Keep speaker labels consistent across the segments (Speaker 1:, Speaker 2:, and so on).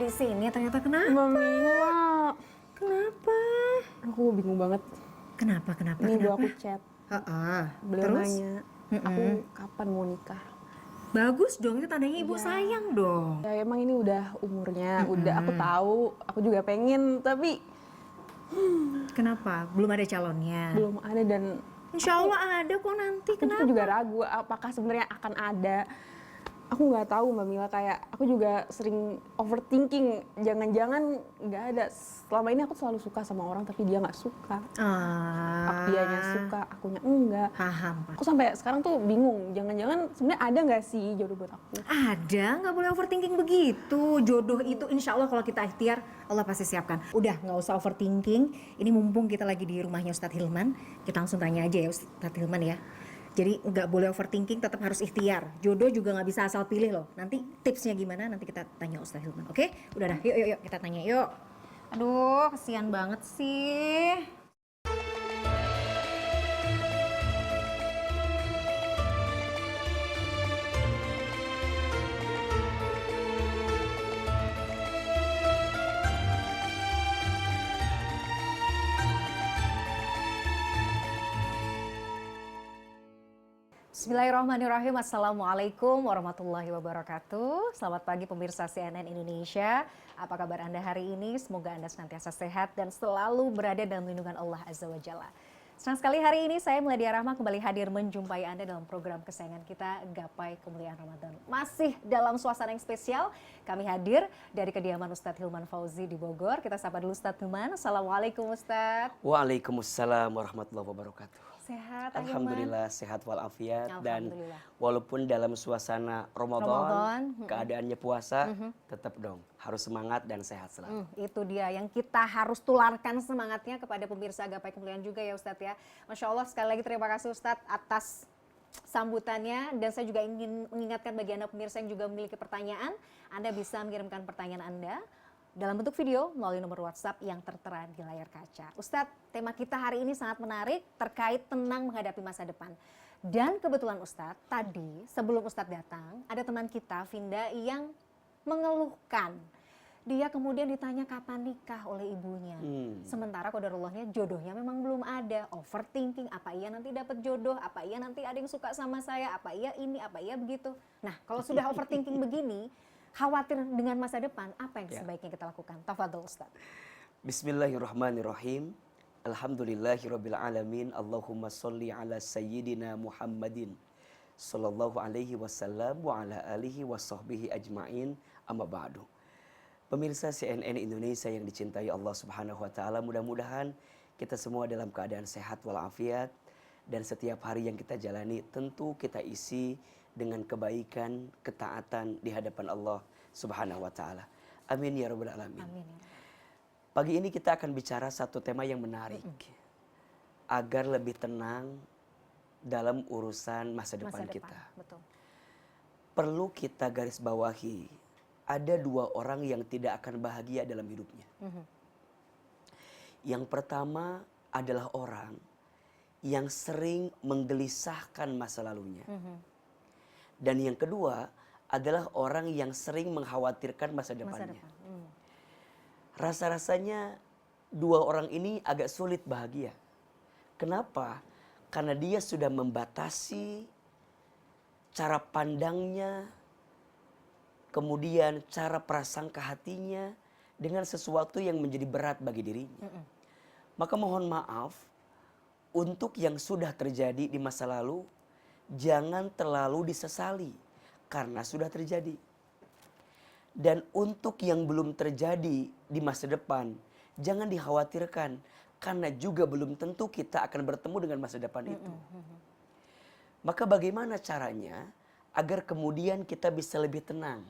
Speaker 1: di sini ternyata kenapa?
Speaker 2: Mbak Mila,
Speaker 1: Kenapa?
Speaker 2: aku bingung banget.
Speaker 1: Kenapa? Kenapa?
Speaker 2: Ini ibu
Speaker 1: Kenapa?
Speaker 2: aku chat,
Speaker 1: Heeh.
Speaker 2: beliau
Speaker 1: Terus?
Speaker 2: nanya, aku kapan mau nikah?
Speaker 1: Bagus dong, itu tandanya ibu
Speaker 2: Iya.
Speaker 1: sayang dong.
Speaker 2: Ya emang ini udah umurnya, udah aku tahu, aku juga pengen, tapi
Speaker 1: Kenapa? Belum ada calonnya.
Speaker 2: belum ada dan
Speaker 1: Insya Allah ada kok nanti.
Speaker 2: aku
Speaker 1: Kenapa?
Speaker 2: juga ragu apakah sebenarnya akan ada. Aku nggak tahu Mbak Mila, kayak aku juga sering overthinking, jangan-jangan nggak ada. Selama ini aku selalu suka sama orang tapi dia nggak suka. Dianya suka, akunya enggak.
Speaker 1: Paham, Pak.
Speaker 2: Aku sampai sekarang tuh bingung, jangan-jangan sebenarnya ada nggak sih jodoh buat aku?
Speaker 1: Ada, nggak boleh overthinking begitu. Jodoh itu insya Allah kalau kita ikhtiar, Allah pasti siapkan. Udah, nggak usah overthinking. Ini mumpung kita lagi di rumahnya Ustadz Hilman, kita langsung tanya aja ya Ustadz Hilman ya. Jadi nggak boleh overthinking, tetap harus ikhtiar. Jodoh juga nggak bisa asal pilih loh. Nanti tipsnya gimana, nanti kita tanya Ustadz Hilman, oke? Udah dah, yuk kita tanya yuk. Aduh, kesian banget sih. Bismillahirrahmanirrahim. Assalamualaikum warahmatullahi wabarakatuh. Selamat pagi pemirsa CNN Indonesia. Apa kabar Anda hari ini? Semoga Anda senantiasa sehat dan selalu berada dalam lindungan Allah Azza wa Jalla. Senang sekali hari ini saya Meladia Rahma kembali hadir menjumpai Anda dalam program kesayangan kita Gapai Kemuliaan Ramadan. Masih dalam suasana yang spesial, kami hadir dari kediaman Ustadz Hilman Fauzi di Bogor. Kita sapa dulu Ustadz Hilman. Assalamualaikum Ustadz.
Speaker 3: Waalaikumsalam warahmatullahi wabarakatuh.
Speaker 1: Sehat,
Speaker 3: Alhamdulillah sehat walafiat dan
Speaker 1: Alhamdulillah.
Speaker 3: walaupun dalam suasana
Speaker 1: Ramadan,
Speaker 3: Ramadan, keadaannya puasa, tetap dong harus semangat dan sehat selalu.
Speaker 1: Itu dia yang kita harus tularkan semangatnya kepada pemirsa Gapai Kemuliaan juga ya Ustadz ya. Masya Allah sekali lagi terima kasih Ustadz atas sambutannya dan saya juga ingin mengingatkan bagi Anda pemirsa yang juga memiliki pertanyaan, Anda bisa mengirimkan pertanyaan Anda dalam bentuk video melalui nomor WhatsApp yang tertera di layar kaca. Ustadz, tema kita hari ini sangat menarik terkait tenang menghadapi masa depan. Dan kebetulan Ustadz, tadi sebelum Ustadz datang, ada teman kita, Vinda, yang mengeluhkan. Dia kemudian ditanya kapan nikah oleh ibunya. Sementara qadarullahnya jodohnya memang belum ada. Overthinking, apa iya nanti dapat jodoh, apa iya nanti ada yang suka sama saya, apa iya ini, apa iya begitu. Nah, kalau sudah overthinking begini, khawatir dengan masa depan, apa yang sebaiknya kita lakukan? Tafadhol Ustaz.
Speaker 3: Bismillahirrahmanirrahim. Alhamdulillahirabbil alamin. Allahumma sholli ala sayyidina Muhammadin sallallahu alaihi wasallam wa ala alihi washabbihi ajmain. Amma ba'du. Pemirsa CNN Indonesia yang dicintai Allah Subhanahu wa taala, mudah-mudahan kita semua dalam keadaan sehat walafiat dan setiap hari yang kita jalani tentu kita isi dengan kebaikan, ketaatan di hadapan Allah Subhanahu wa taala. Amin ya rabbal alamin.
Speaker 1: Amin ya.
Speaker 3: Pagi ini kita akan bicara satu tema yang menarik. Agar lebih tenang dalam urusan masa depan kita.
Speaker 1: Betul.
Speaker 3: Perlu kita garis bawahi, ada dua orang yang tidak akan bahagia dalam hidupnya. Yang pertama adalah orang yang sering menggelisahkan masa lalunya. Dan yang kedua adalah orang yang sering mengkhawatirkan masa depannya. Rasa-rasanya dua orang ini agak sulit bahagia. Kenapa? Karena dia sudah membatasi cara pandangnya, kemudian cara prasangka hatinya dengan sesuatu yang menjadi berat bagi dirinya. Maka mohon maaf, untuk yang sudah terjadi di masa lalu, jangan terlalu disesali karena sudah terjadi. Dan untuk yang belum terjadi di masa depan, jangan dikhawatirkan karena juga belum tentu kita akan bertemu dengan masa depan itu. Maka bagaimana caranya agar kemudian kita bisa lebih tenang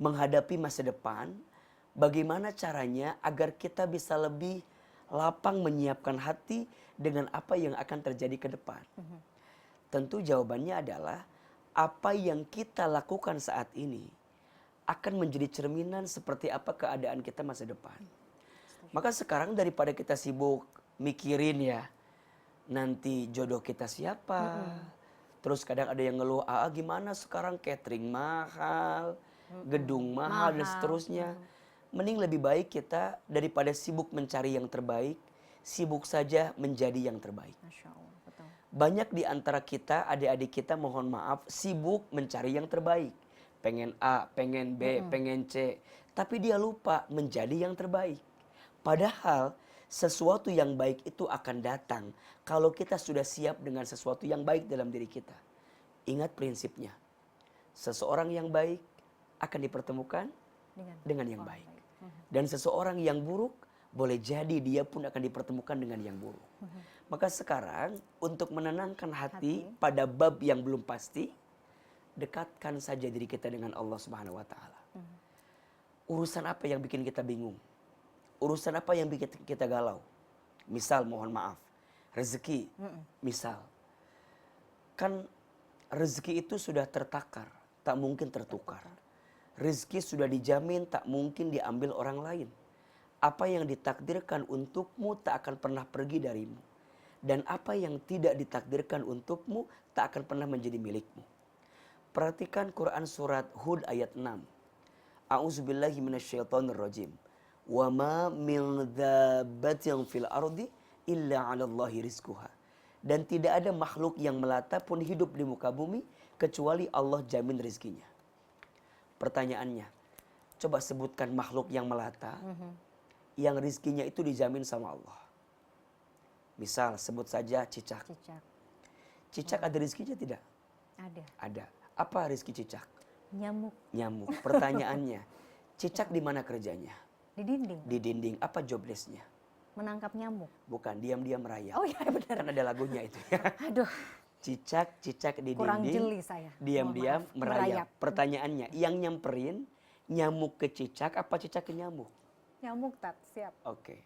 Speaker 3: menghadapi masa depan? Bagaimana caranya agar kita bisa lebih lapang menyiapkan hati dengan apa yang akan terjadi ke depan? Tentu jawabannya adalah apa yang kita lakukan saat ini akan menjadi cerminan seperti apa keadaan kita masa depan. Maka sekarang daripada kita sibuk mikirin ya, nanti jodoh kita siapa. Terus kadang ada yang ngeluh, gimana sekarang catering mahal, gedung mahal dan seterusnya. Mending lebih baik kita daripada sibuk mencari yang terbaik, sibuk saja menjadi yang terbaik.
Speaker 1: Masya Allah, betul.
Speaker 3: Banyak di antara kita, adik-adik kita mohon maaf, sibuk mencari yang terbaik. Pengen A, pengen B, pengen C. Tapi dia lupa menjadi yang terbaik. Padahal sesuatu yang baik itu akan datang kalau kita sudah siap dengan sesuatu yang baik dalam diri kita. Ingat prinsipnya. Seseorang yang baik akan dipertemukan dengan yang baik. Dan seseorang yang buruk, boleh jadi dia pun akan dipertemukan dengan yang buruk. Maka sekarang untuk menenangkan hati pada bab yang belum pasti, dekatkan saja diri kita dengan Allah Subhanahu wa taala. Urusan apa yang bikin kita bingung? Urusan apa yang bikin kita galau? Misal mohon maaf, rezeki. Misal. Kan rezeki itu sudah tertakar, tak mungkin tertukar. Rezeki sudah dijamin, tak mungkin diambil orang lain. Apa yang ditakdirkan untukmu tak akan pernah pergi darimu. Dan apa yang tidak ditakdirkan untukmu tak akan pernah menjadi milikmu. Perhatikan Quran surat Hud ayat 6. A'udzubillahi minasyaitonirrajim. Wa ma min dabbatin fil ardi illa 'alallahi rizquha. Dan tidak ada makhluk yang melata pun hidup di muka bumi kecuali Allah jamin rezekinya. Pertanyaannya, coba sebutkan makhluk yang melata yang rizkinya itu dijamin sama Allah. Misal sebut saja cicak. Cicak ada rizkinya tidak?
Speaker 1: Ada.
Speaker 3: Ada. Apa rizki cicak?
Speaker 1: Nyamuk.
Speaker 3: Nyamuk. Pertanyaannya, cicak di mana kerjanya?
Speaker 1: Di dinding.
Speaker 3: Di dinding. Apa job desk-nya?
Speaker 1: Menangkap nyamuk.
Speaker 3: Bukan, diam-diam merayap.
Speaker 1: Oh iya benar.
Speaker 3: Kan ada lagunya itu ya.
Speaker 1: Aduh,
Speaker 3: Cicak di
Speaker 1: kurang
Speaker 3: dinding.
Speaker 1: jeli saya.
Speaker 3: Diam-diam
Speaker 1: Mohon maaf.
Speaker 3: merayap. Pertanyaannya, yang nyamperin nyamuk ke cicak apa cicak ke nyamuk?
Speaker 1: Nyamuk tat, siap.
Speaker 3: Oke.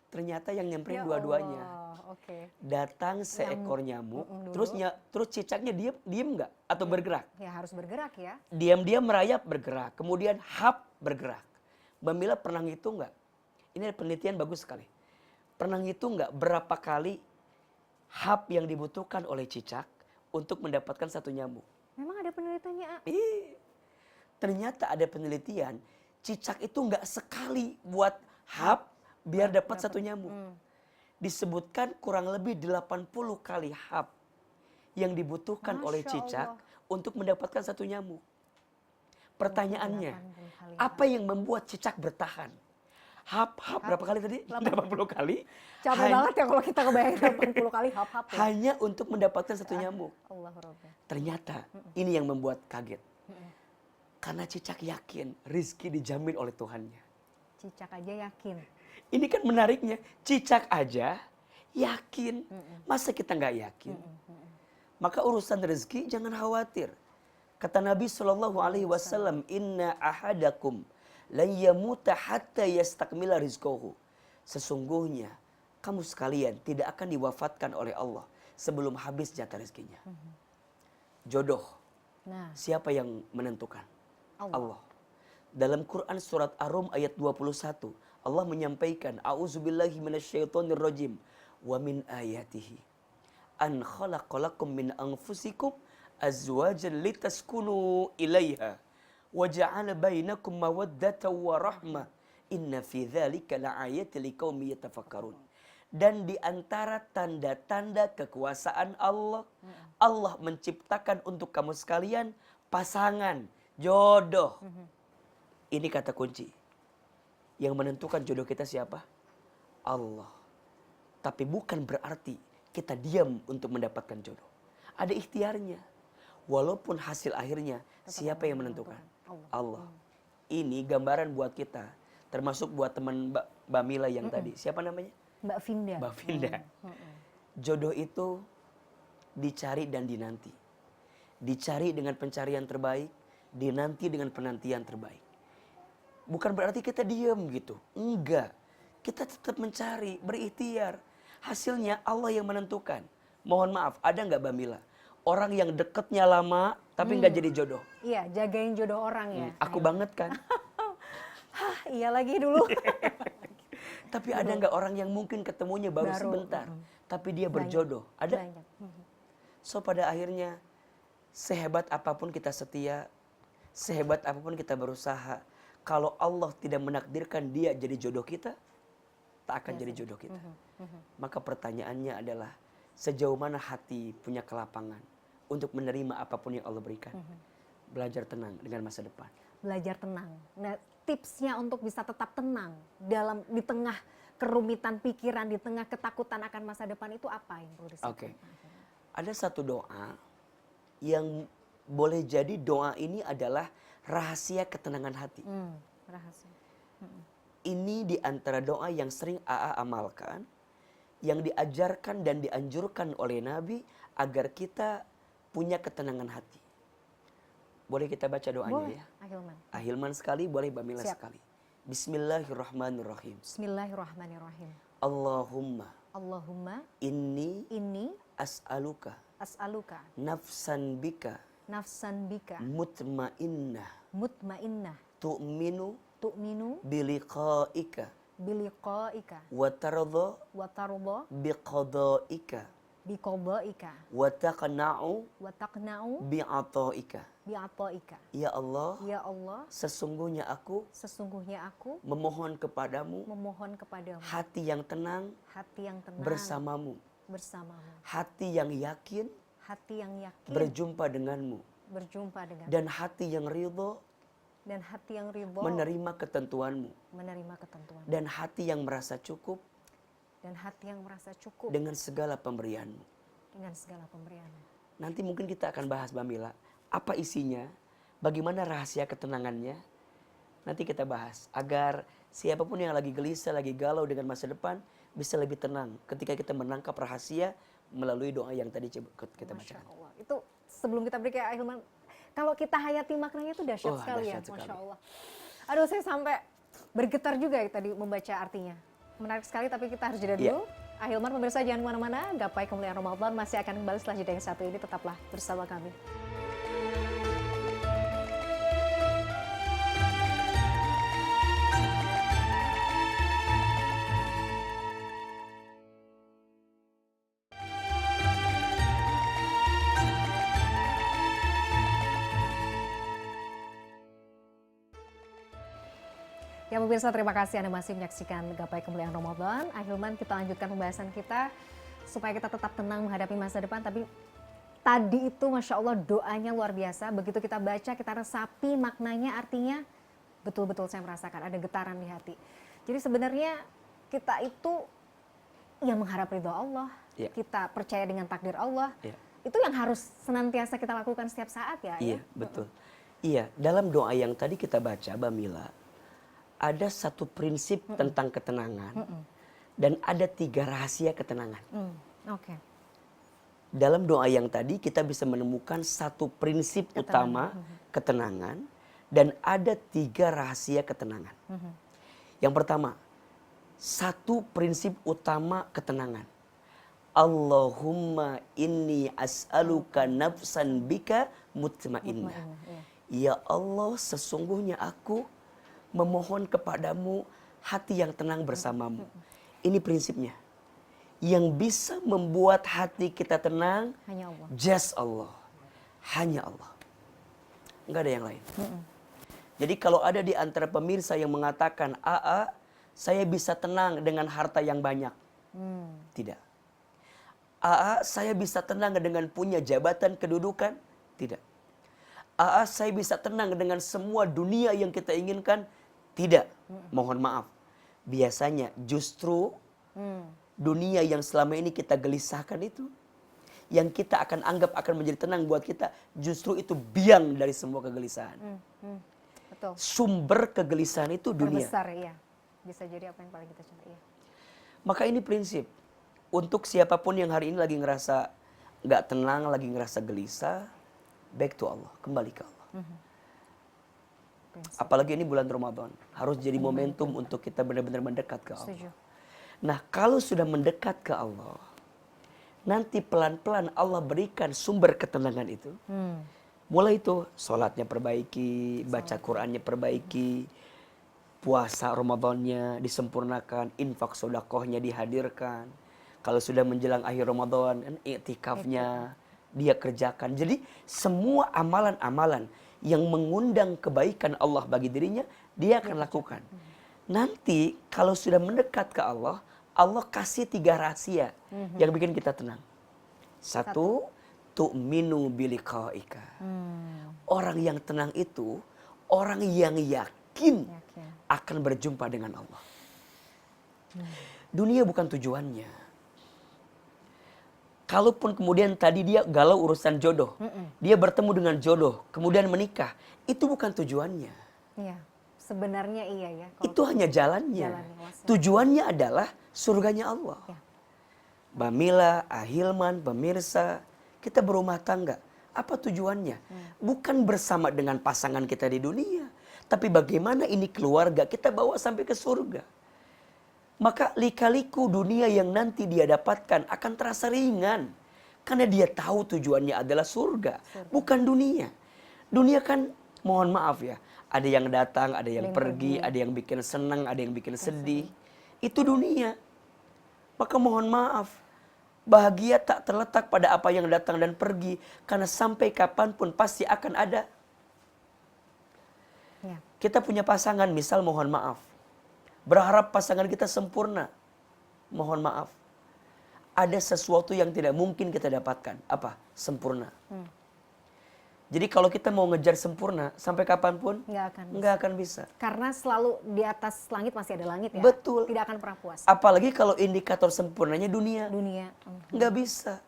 Speaker 3: Ternyata yang nyamperin
Speaker 1: Ya
Speaker 3: dua-duanya.
Speaker 1: Allah, oke.
Speaker 3: Datang seekor nyamuk, terus cicaknya diem nggak atau bergerak?
Speaker 1: Ya harus bergerak ya.
Speaker 3: Diam-diam merayap bergerak, kemudian hap bergerak. Mbak Mila pernah ngitung nggak? Ini ada penelitian bagus sekali. Pernah ngitung nggak berapa kali hap yang dibutuhkan oleh cicak untuk mendapatkan satu nyamuk?
Speaker 1: Memang ada penelitiannya, A?
Speaker 3: Ternyata ada penelitian, cicak itu nggak sekali buat hap biar dapat satu nyamuk. Disebutkan kurang lebih 80 kali hap yang dibutuhkan oleh cicak untuk mendapatkan satu nyamuk. Pertanyaannya,
Speaker 1: 80 kali
Speaker 3: apa yang membuat cicak bertahan? Hap berapa kali tadi? 80 kali.
Speaker 1: Capek banget ya kalau kita kebayang 80 kali hap-hap ya.
Speaker 3: Hanya untuk mendapatkan satu nyamuk.
Speaker 1: Allah Rabbi.
Speaker 3: Ternyata ini yang membuat kaget. Karena cicak yakin rizki dijamin oleh Tuhannya.
Speaker 1: Cicak aja yakin.
Speaker 3: Ini kan menariknya, cicak aja yakin. Masa kita nggak yakin? Maka urusan rezeki jangan khawatir. Kata Nabi SAW, Inna ahadakum la yamuta hatta yastakmila rizqahu. Sesungguhnya kamu sekalian tidak akan diwafatkan oleh Allah sebelum habis jatah rezekinya. Jodoh.
Speaker 1: Nah,
Speaker 3: Siapa yang menentukan?
Speaker 1: Allah.
Speaker 3: Dalam Quran surat Ar-Rum ayat 21, Allah menyampaikan, A'udzubillahi minasyaitonirrajim, wa min ayatihi an khalaqalakum min anfusikum azwajan litaskunu ilaiha wa ja'ala bainakum mawaddatan wa rahmah inna fi dzalika laayatin liqaumin yatafakkarun. Dan di antara tanda-tanda kekuasaan Allah, Allah menciptakan untuk kamu sekalian pasangan, jodoh. Ini kata kunci. Yang menentukan jodoh kita siapa? Allah. Tapi bukan berarti kita diam untuk mendapatkan jodoh. Ada ikhtiarnya. Walaupun hasil akhirnya siapa yang menentukan? Allah. Ini gambaran buat kita. Termasuk buat teman Mbak Mila yang tadi. Siapa namanya?
Speaker 1: Mbak Vinda.
Speaker 3: Mbak Vinda. Jodoh itu dicari dan dinanti. Dicari dengan pencarian terbaik, dinanti dengan penantian terbaik. Bukan berarti kita diam gitu. Enggak. Kita tetap mencari, berikhtiar. Hasilnya Allah yang menentukan. Mohon maaf, ada nggak Mbak Mila? Orang yang deketnya lama, tapi nggak jadi jodoh.
Speaker 1: Iya, jagain jodoh orang ya.
Speaker 3: Aku banget kan.
Speaker 1: Hah, iya lagi dulu.
Speaker 3: Tapi ada nggak orang yang mungkin ketemunya baru sebentar, tapi dia berjodoh? Ada?
Speaker 1: Banyak.
Speaker 3: So pada akhirnya, sehebat apapun kita setia, sehebat apapun kita berusaha, kalau Allah tidak menakdirkan dia jadi jodoh kita, tak akan jadi jodoh kita. Maka pertanyaannya adalah, sejauh mana hati punya kelapangan untuk menerima apapun yang Allah berikan. Belajar tenang dengan masa depan.
Speaker 1: Belajar tenang. Nah, tipsnya untuk bisa tetap tenang di tengah kerumitan pikiran, di tengah ketakutan akan masa depan itu apa yang perlu disiapkan?
Speaker 3: Oke. Ada satu doa yang boleh jadi doa ini adalah rahasia ketenangan hati.
Speaker 1: Rahasia.
Speaker 3: Ini di antara doa yang sering AA amalkan, yang diajarkan dan dianjurkan oleh Nabi agar kita punya ketenangan hati. Boleh kita baca doanya?
Speaker 1: Boleh,
Speaker 3: Ya?
Speaker 1: Ahilman.
Speaker 3: Ahilman sekali, boleh Bamila
Speaker 1: Siap.
Speaker 3: sekali. Bismillahirrahmanirrahim.
Speaker 1: Bismillahirrahmanirrahim.
Speaker 3: Allahumma
Speaker 1: Allahumma
Speaker 3: inni
Speaker 1: inni
Speaker 3: as'aluka
Speaker 1: as'aluka
Speaker 3: nafsan bika
Speaker 1: nafsan bika
Speaker 3: mutmainnah
Speaker 1: mutmainnah
Speaker 3: tu'minu
Speaker 1: tu'minu
Speaker 3: biliqa'ika
Speaker 1: biliqa'ika
Speaker 3: wa tardha
Speaker 1: wa tarda
Speaker 3: biqada'ika
Speaker 1: biqada'ika
Speaker 3: wa taqna'u
Speaker 1: wa taqna'u
Speaker 3: bi'ata'ika.
Speaker 1: bi'ata'ika.
Speaker 3: Ya Allah,
Speaker 1: Ya Allah,
Speaker 3: sesungguhnya aku
Speaker 1: sesungguhnya aku
Speaker 3: memohon kepadamu
Speaker 1: memohon kepadamu
Speaker 3: hati yang tenang
Speaker 1: hati yang tenang
Speaker 3: bersamamu,
Speaker 1: bersamamu,
Speaker 3: hati yang yakin
Speaker 1: hati yang yakin
Speaker 3: berjumpa denganmu,
Speaker 1: berjumpa dengan
Speaker 3: dan hati yang ridho
Speaker 1: dan hati yang ridho
Speaker 3: menerima ketentuanmu,
Speaker 1: menerima ketentuan
Speaker 3: dan hati yang merasa cukup
Speaker 1: dan hati yang merasa cukup
Speaker 3: dengan segala pemberianmu.
Speaker 1: dengan segala pemberianmu.
Speaker 3: Nanti mungkin kita akan bahas, Bamila, apa isinya, bagaimana rahasia ketenangannya. Nanti kita bahas agar siapapun yang lagi gelisah, lagi galau dengan masa depan bisa lebih tenang ketika kita menangkap rahasia melalui doa yang tadi kita
Speaker 1: Masya
Speaker 3: bacakan.
Speaker 1: Allah. Itu sebelum kita break ya Ahilman, kalau kita hayati maknanya itu dahsyat
Speaker 3: Oh,
Speaker 1: sekali ya,
Speaker 3: dahsyat sekali.
Speaker 1: Masya Allah. Aduh, saya sampai bergetar juga ya tadi membaca artinya. Menarik sekali, tapi kita harus jeda dulu. Ahilman, pemirsa jangan kemana-mana, Gapai Kemuliaan Ramadan masih akan kembali setelah jeda yang satu ini, tetaplah bersama kami. Ya pemirsa, terima kasih Anda masih menyaksikan Gapai Kemuliaan Ramadan. Ahilman, kita lanjutkan pembahasan kita supaya kita tetap tenang menghadapi masa depan. Tapi tadi itu Masya Allah doanya luar biasa. Begitu kita baca, kita resapi maknanya, artinya betul-betul saya merasakan ada getaran di hati. Jadi sebenarnya kita itu yang mengharap ridho Allah.
Speaker 3: Ya.
Speaker 1: Kita percaya dengan takdir Allah.
Speaker 3: Ya.
Speaker 1: Itu yang harus senantiasa kita lakukan setiap saat ya.
Speaker 3: Iya,
Speaker 1: ya?
Speaker 3: betul. Iya, dalam doa yang tadi kita baca, Bamila, ada satu prinsip tentang ketenangan dan ada 3 rahasia ketenangan.
Speaker 1: Oke.
Speaker 3: Dalam doa yang tadi kita bisa menemukan satu prinsip utama ketenangan dan ada 3 rahasia ketenangan. Yang pertama, satu prinsip utama ketenangan. Allahumma inni as'aluka nafsan bika mutmainnah. Ya Allah, sesungguhnya aku memohon kepadamu hati yang tenang bersamamu. Ini prinsipnya. Yang bisa membuat hati kita tenang,
Speaker 1: Hanya Allah.
Speaker 3: just Allah. Hanya Allah. Enggak ada yang lain. Jadi kalau ada di antara pemirsa yang mengatakan, "AA, saya bisa tenang dengan harta yang banyak." Tidak. "AA, saya bisa tenang dengan punya jabatan kedudukan." Tidak. "AA, saya bisa tenang dengan semua dunia yang kita inginkan." Tidak. Mohon maaf. Biasanya justru dunia yang selama ini kita gelisahkan itu, yang kita akan anggap akan menjadi tenang buat kita, justru itu biang dari semua kegelisahan.
Speaker 1: Betul.
Speaker 3: Sumber kegelisahan itu dunia.
Speaker 1: Terbesar, iya. Bisa jadi apa yang paling kita cintai. Iya.
Speaker 3: Maka ini prinsip. Untuk siapapun yang hari ini lagi ngerasa gak tenang, lagi ngerasa gelisah, back to Allah. Kembali ke Allah.
Speaker 1: Prinsip.
Speaker 3: Apalagi ini bulan Ramadan. Harus jadi momentum untuk kita benar-benar mendekat ke Allah.
Speaker 1: Setuju.
Speaker 3: Nah, kalau sudah mendekat ke Allah, nanti pelan-pelan Allah berikan sumber ketenangan itu. Mulai itu, sholatnya perbaiki, baca Qur'annya perbaiki, puasa Ramadannya disempurnakan, infak sodakohnya dihadirkan. Kalau sudah menjelang akhir Ramadan, iktikafnya dia kerjakan. Jadi semua amalan-amalan yang mengundang kebaikan Allah bagi dirinya, dia akan lakukan. Nanti kalau sudah mendekat ke Allah, Allah kasih 3 rahasia yang bikin kita tenang. 1, tu'minu biliqa'ika. Orang yang tenang itu orang yang yakin akan berjumpa dengan Allah. Dunia bukan tujuannya. Kalaupun kemudian tadi dia galau urusan jodoh, dia bertemu dengan jodoh, kemudian menikah, itu bukan tujuannya.
Speaker 1: Iya, sebenarnya iya ya.
Speaker 3: Itu hanya jalannya. Tujuannya adalah surganya Allah.
Speaker 1: Ya.
Speaker 3: Mbak Mila, Ahilman, pemirsa, kita berumah tangga. Apa tujuannya? Bukan bersama dengan pasangan kita di dunia, tapi bagaimana ini keluarga kita bawa sampai ke surga. Maka lika-liku dunia yang nanti dia dapatkan akan terasa ringan. Karena dia tahu tujuannya adalah surga. Bukan dunia. Dunia kan mohon maaf ya. Ada yang datang, ada yang pergi, ada yang bikin senang, ada yang bikin sedih. Itu dunia. Maka mohon maaf. Bahagia tak terletak pada apa yang datang dan pergi. Karena sampai kapanpun pasti akan ada.
Speaker 1: Ya.
Speaker 3: Kita punya pasangan, misal mohon maaf. Berharap pasangan kita sempurna. Mohon maaf. Ada sesuatu yang tidak mungkin kita dapatkan. Apa? Sempurna. Jadi kalau kita mau ngejar sempurna, sampai kapanpun, nggak akan bisa.
Speaker 1: Karena selalu di atas langit masih ada langit ya.
Speaker 3: Betul.
Speaker 1: Tidak akan pernah puas.
Speaker 3: Apalagi kalau indikator sempurnanya dunia. Nggak bisa.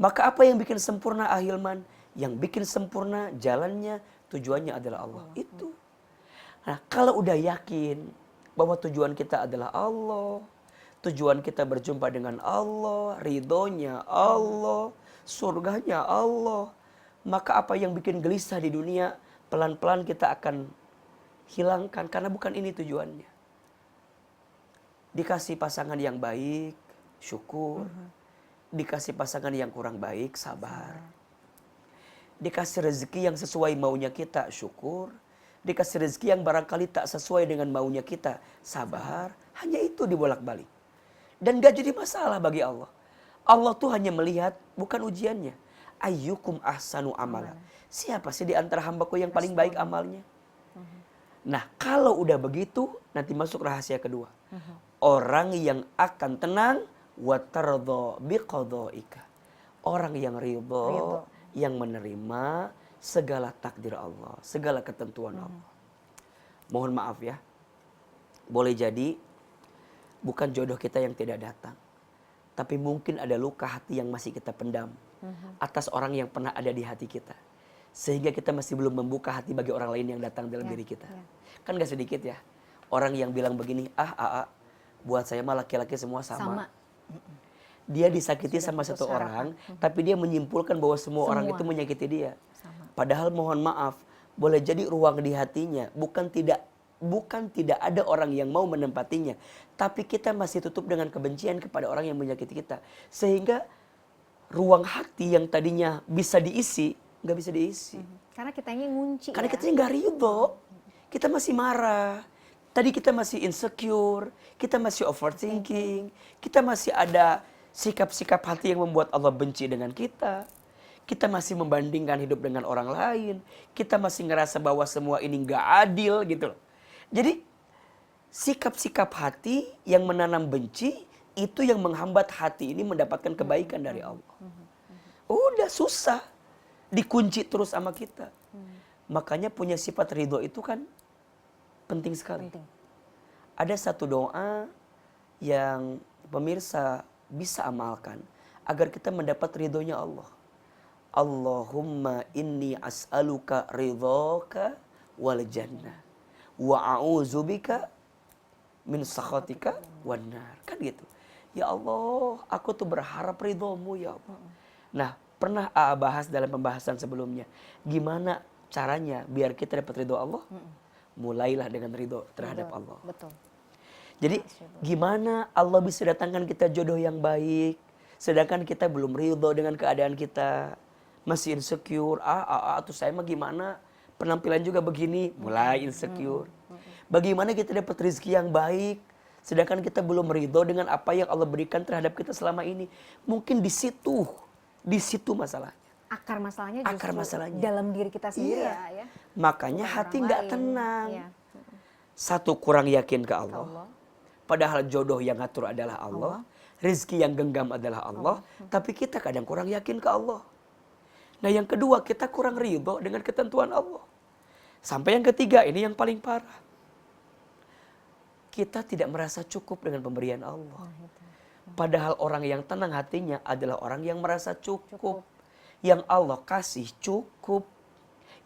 Speaker 3: Maka apa yang bikin sempurna Ahilman? Yang bikin sempurna jalannya, tujuannya adalah Allah. Itu. Nah, kalau udah yakin bahwa tujuan kita adalah Allah, tujuan kita berjumpa dengan Allah, ridhonya Allah, surganya Allah, maka apa yang bikin gelisah di dunia pelan-pelan kita akan hilangkan, karena bukan ini tujuannya. Dikasih pasangan yang baik, syukur. Dikasih pasangan yang kurang baik, sabar. Dikasih rezeki yang sesuai maunya kita, syukur. Dikasih rezeki yang barangkali tak sesuai dengan maunya kita, sabar. Hanya itu dibolak-balik. Dan gak jadi masalah bagi Allah. Allah tuh hanya melihat, bukan ujiannya. Ayyukum ahsanu amala. Siapa sih di antara hambaku yang paling baik amalnya? Nah, kalau udah begitu, nanti masuk rahasia kedua. Orang yang akan tenang, wa tardha biqadhaika. Orang yang ridho, yang menerima segala takdir Allah, segala ketentuan Allah. Mohon maaf ya. Boleh jadi bukan jodoh kita yang tidak datang, tapi mungkin ada luka hati yang masih kita pendam atas orang yang pernah ada di hati kita, sehingga kita masih belum membuka hati bagi orang lain yang datang dalam diri kita. Kan gak sedikit ya orang yang bilang begini, buat saya mah laki-laki semua sama. Dia disakiti sama satu orang, tapi dia menyimpulkan bahwa semua orang itu menyakiti dia. Padahal mohon maaf, boleh jadi ruang di hatinya bukan tidak ada orang yang mau menempatinya, tapi kita masih tutup dengan kebencian kepada orang yang menyakiti kita, sehingga ruang hati yang tadinya bisa diisi nggak bisa diisi.
Speaker 1: Karena kitanya ngunci.
Speaker 3: Karena kitanya nggak ridho, kita masih marah. Tadi kita masih insecure, kita masih overthinking, kita masih ada sikap-sikap hati yang membuat Allah benci dengan kita. Kita masih membandingkan hidup dengan orang lain. Kita masih ngerasa bahwa semua ini nggak adil gitu loh. Jadi sikap-sikap hati yang menanam benci itu yang menghambat hati ini mendapatkan kebaikan dari Allah. Udah susah, dikunci terus sama kita. Makanya punya sifat ridho itu kan penting sekali. Ada satu doa yang pemirsa bisa amalkan agar kita mendapat ridhonya Allah. Allahumma inni as'aluka ridhoka wal jannah wa a'udzubika min sakhatika wan nar. Kan gitu. Ya Allah, aku tuh berharap ridhomu ya Allah. Nah, pernah bahas dalam pembahasan sebelumnya, gimana caranya biar kita dapat ridho Allah? Mulailah dengan ridho terhadap Allah.
Speaker 1: Betul.
Speaker 3: Jadi gimana Allah bisa datangkan kita jodoh yang baik, sedangkan kita belum ridho dengan keadaan kita, masih insecure. Tuh saya mah gimana? Penampilan juga begini, mulai insecure. Bagaimana kita dapat rezeki yang baik, sedangkan kita belum ridho dengan apa yang Allah berikan terhadap kita selama ini? Mungkin di situ masalahnya.
Speaker 1: akar masalahnya justru
Speaker 3: Akar masalahnya.
Speaker 1: dalam diri kita sendiri
Speaker 3: Iya.
Speaker 1: ya.
Speaker 3: Makanya
Speaker 1: Bukan
Speaker 3: hati
Speaker 1: orang
Speaker 3: nggak
Speaker 1: lain.
Speaker 3: tenang.
Speaker 1: Iya.
Speaker 3: Satu, kurang yakin ke
Speaker 1: Ke
Speaker 3: Allah.
Speaker 1: Allah.
Speaker 3: Padahal jodoh yang ngatur adalah Allah. Rizki yang genggam adalah Allah. Tapi kita kadang kurang yakin ke Allah. Nah yang kedua, kita kurang ridho dengan ketentuan Allah. Sampai yang ketiga, ini yang paling parah. Kita tidak merasa cukup dengan pemberian Allah. Padahal orang yang tenang hatinya adalah orang yang merasa cukup. Yang Allah kasih cukup.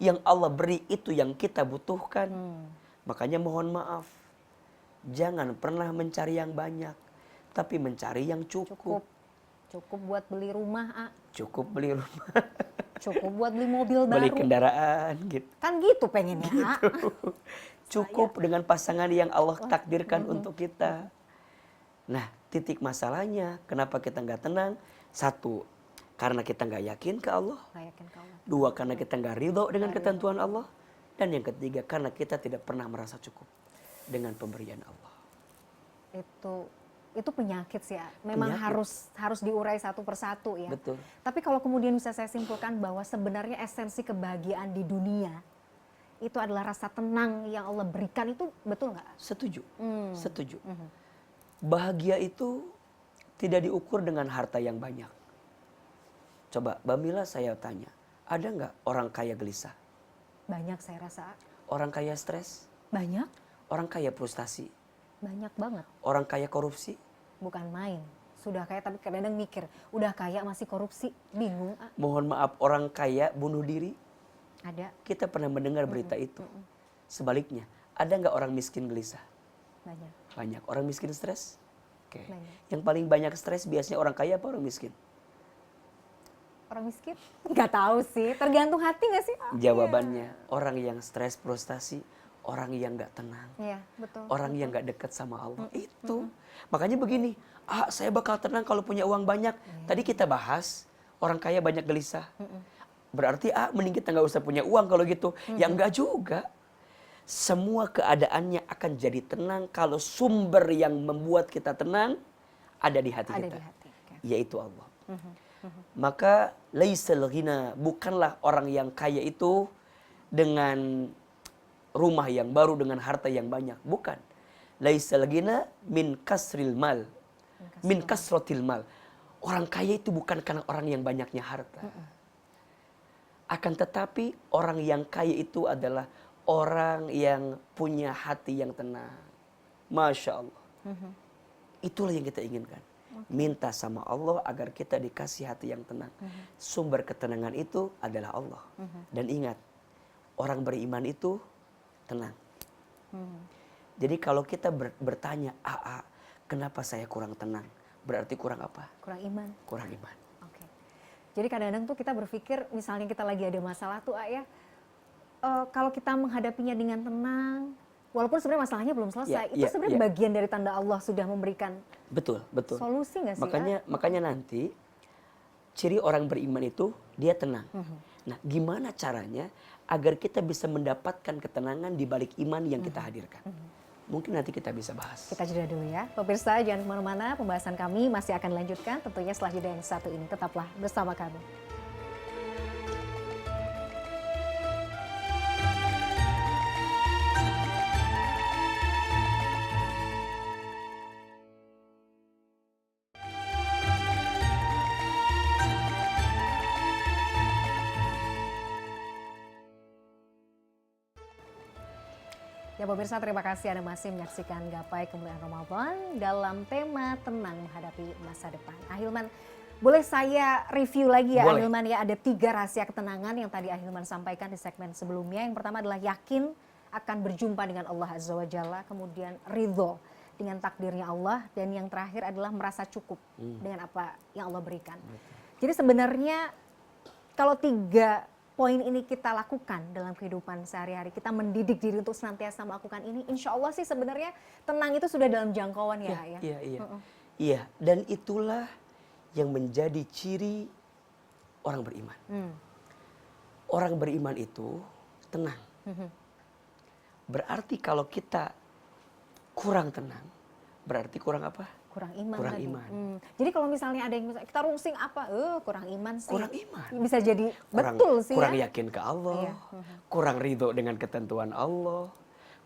Speaker 3: Yang Allah beri itu yang kita butuhkan. Makanya mohon maaf. Jangan pernah mencari yang banyak. Tapi mencari yang cukup.
Speaker 1: Cukup buat beli rumah,
Speaker 3: Cukup beli rumah,
Speaker 1: cukup buat beli mobil baru.
Speaker 3: beli kendaraan gitu.
Speaker 1: Kan gitu pengennya,
Speaker 3: Cukup dengan pasangan yang Allah takdirkan untuk kita. Nah, titik masalahnya kenapa kita nggak tenang? Satu, karena kita nggak yakin ke Allah.
Speaker 1: Nggak yakin ke Allah.
Speaker 3: Dua, karena kita nggak ridho dengan ketentuan Allah. Dan yang ketiga, karena kita tidak pernah merasa cukup dengan pemberian Allah.
Speaker 1: Itu penyakit sih ya. Memang
Speaker 3: Penyakit.
Speaker 1: harus diurai satu persatu ya.
Speaker 3: Betul.
Speaker 1: Tapi kalau kemudian bisa saya simpulkan bahwa sebenarnya esensi kebahagiaan di dunia itu adalah rasa tenang yang Allah berikan, itu betul nggak?
Speaker 3: Setuju. Setuju. Bahagia itu tidak diukur dengan harta yang banyak. Coba, Mbak Mila saya tanya, ada nggak orang kaya gelisah?
Speaker 1: Banyak saya rasa.
Speaker 3: Orang kaya stres?
Speaker 1: Banyak?
Speaker 3: Orang kaya frustasi?
Speaker 1: Banyak banget.
Speaker 3: Orang kaya korupsi?
Speaker 1: Bukan main. Sudah kaya tapi kadang-kadang mikir, udah kaya masih korupsi, bingung.
Speaker 3: Mohon maaf, orang kaya bunuh diri?
Speaker 1: Ada.
Speaker 3: Kita pernah mendengar berita itu. Sebaliknya, ada nggak orang miskin gelisah?
Speaker 1: Banyak.
Speaker 3: Banyak. Orang miskin stres? Oke.
Speaker 1: Banyak.
Speaker 3: Yang paling banyak stres biasanya orang kaya apa orang miskin?
Speaker 1: Orang miskin? Nggak tahu sih, tergantung hati nggak sih?
Speaker 3: Jawabannya, orang yang stres frustasi, orang yang nggak tenang.
Speaker 1: Iya, betul.
Speaker 3: Orang yang nggak dekat sama Allah. Itu. Makanya begini, saya bakal tenang kalau punya uang banyak. Tadi kita bahas, orang kaya banyak gelisah. Berarti mending kita nggak usah punya uang kalau gitu. Ya enggak juga. Semua keadaannya akan jadi tenang kalau sumber yang membuat kita tenang ada di hati
Speaker 1: Ada
Speaker 3: kita.
Speaker 1: di hati. Oke.
Speaker 3: Yaitu Allah. Maka laisal ghina, bukanlah orang yang kaya itu dengan rumah yang baru, dengan harta yang banyak. Bukan. Laisal ghina min kasril mal. Min kasrotil mal. Orang kaya itu bukan karena orang yang banyaknya harta. Akan tetapi orang yang kaya itu adalah orang yang punya hati yang tenang. Masya Allah. Itulah yang kita inginkan. Minta sama Allah agar kita dikasih hati yang tenang. Sumber ketenangan itu adalah Allah. Dan ingat, orang beriman itu tenang. Jadi kalau kita bertanya, kenapa saya kurang tenang? Berarti kurang apa?
Speaker 1: Kurang iman.
Speaker 3: Kurang iman.
Speaker 1: Oke. Jadi kadang-kadang tuh kita berpikir, misalnya kita lagi ada masalah tuh ya, kalau kita menghadapinya dengan tenang, walaupun sebenarnya masalahnya belum selesai, itu sebenarnya bagian dari tanda Allah sudah memberikan
Speaker 3: Betul.
Speaker 1: solusi nggak sih?
Speaker 3: Makanya nanti ciri orang beriman itu dia tenang. Nah, gimana caranya agar kita bisa mendapatkan ketenangan di balik iman yang kita hadirkan? Mungkin nanti kita bisa bahas.
Speaker 1: Kita jeda dulu ya. Pemirsa jangan kemana-mana, pembahasan kami masih akan dilanjutkan tentunya setelah jeda yang satu ini. Tetaplah bersama kami. Ya pemirsa, terima kasih Anda masih menyaksikan Gapai Kemuliaan Ramadan dalam tema tenang menghadapi masa depan. Ahilman, boleh saya review lagi ya?
Speaker 3: Boleh.
Speaker 1: Ahilman ya, ada 3 rahasia ketenangan yang tadi Ahilman sampaikan di segmen sebelumnya. Yang pertama adalah yakin akan berjumpa dengan Allah Azza wa Jalla, kemudian ridho dengan takdirnya Allah, dan yang terakhir adalah merasa cukup dengan apa yang Allah berikan. Jadi sebenarnya kalau 3 poin ini kita lakukan dalam kehidupan sehari-hari, kita mendidik diri untuk senantiasa melakukan ini, insya Allah sih sebenarnya tenang itu sudah dalam jangkauan ya.
Speaker 3: Iya, dan itulah yang menjadi ciri orang beriman. Orang beriman itu tenang. Berarti kalau kita kurang tenang, berarti kurang apa?
Speaker 1: Kurang iman
Speaker 3: Kurang
Speaker 1: tadi.
Speaker 3: iman.
Speaker 1: Jadi kalau misalnya ada yang kita rungsing apa, kurang iman sih.
Speaker 3: Kurang iman.
Speaker 1: Bisa jadi
Speaker 3: Kurang,
Speaker 1: betul sih
Speaker 3: kurang
Speaker 1: ya.
Speaker 3: yakin ke Allah,
Speaker 1: Iya.
Speaker 3: kurang ridho dengan ketentuan Allah,